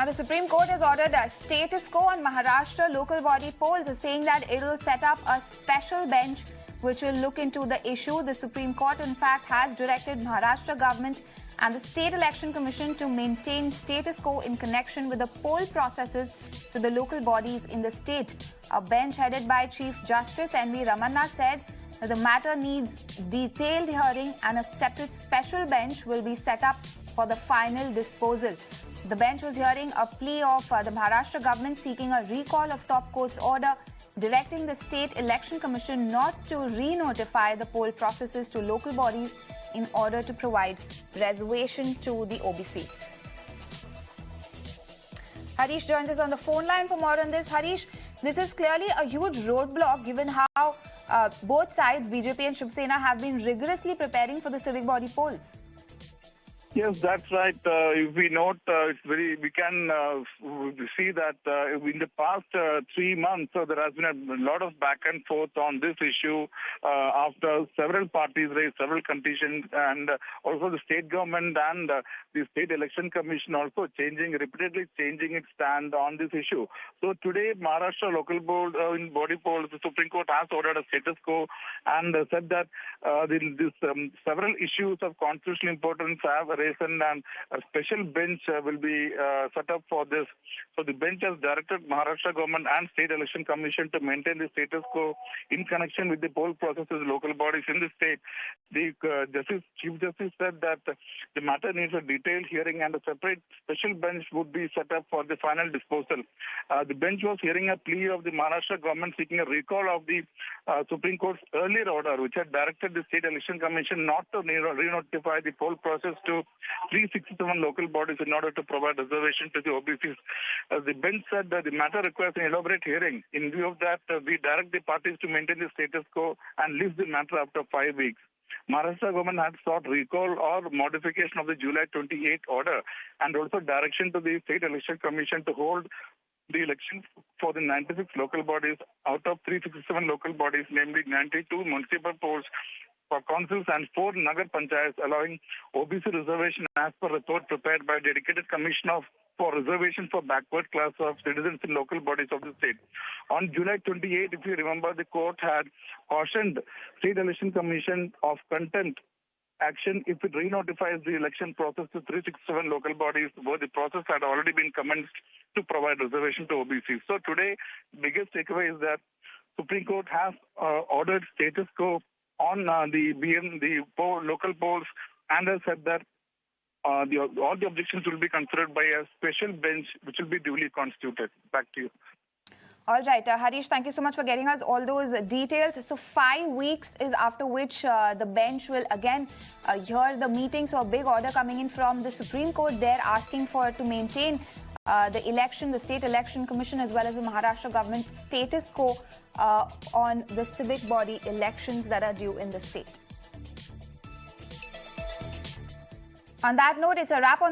Now, the Supreme Court has ordered a status quo on Maharashtra local body polls, saying that it will set up a special bench which will look into the issue. The Supreme Court, in fact, has directed Maharashtra government and the State Election Commission to maintain status quo in connection with the poll processes to the local bodies in the state. A bench headed by Chief Justice N.V. Ramanna said that the matter needs detailed hearing and a separate special bench will be set up for the final disposal. The bench was hearing a plea of the Maharashtra government seeking a recall of top court's order directing the State Election Commission not to re-notify the poll processes to local bodies in order to provide reservation to the OBC. Harish joins us on the phone line for more on this. Harish, this is clearly a huge roadblock given how both sides, BJP and Shiv Sena, have been rigorously preparing for the civic body polls. Yes, that's right. If we note, we can see that in the past 3 months, there has been a lot of back and forth on this issue after several parties raised several conditions, and also the state government and the State Election Commission also repeatedly changing its stand on this issue. So today, Maharashtra local board in body polls, the Supreme Court has ordered a status quo and said that several issues of constitutional importance have arisen and a special bench will be set up for this. So the bench has directed Maharashtra government and State Election Commission to maintain the status quo in connection with the poll processes local bodies in the state. The Chief Justice said that the matter needs a detailed hearing and a separate special bench would be set up for the final disposal. The bench was hearing a plea of the Maharashtra government seeking a recall of the Supreme Court's earlier order, which had directed the State Election Commission not to re-notify the poll process to 367 local bodies in order to provide reservation to the OBCs. The bench said that the matter requires an elaborate hearing. In view of that, we direct the parties to maintain the status quo and leave the matter after 5 weeks. Maharashtra government had sought recall or modification of the July 28 order and also direction to the State Election Commission to hold the elections for the 96 local bodies out of 367 local bodies, namely 92 municipal polls for councils and 4 Nagar Panchayats, allowing OBC reservation as per report prepared by dedicated commission for reservation for backward class of citizens in local bodies of the state. On July 28, if you remember, the court had cautioned State Election Commission of contempt action if it re-notifies the election process to 367 local bodies where the process had already been commenced to provide reservation to OBC. So today, biggest takeaway is that Supreme Court has ordered status quo on the local polls and has said that all the objections will be considered by a special bench which will be duly constituted. Back to you. All right, Harish, thank you so much for getting us all those details. So 5 weeks is after which the bench will again hear the meeting. So a big order coming in from the Supreme Court there asking to maintain the State Election Commission as well as the Maharashtra government status quo on the civic body elections that are due in the state. On that note, it's a wrap on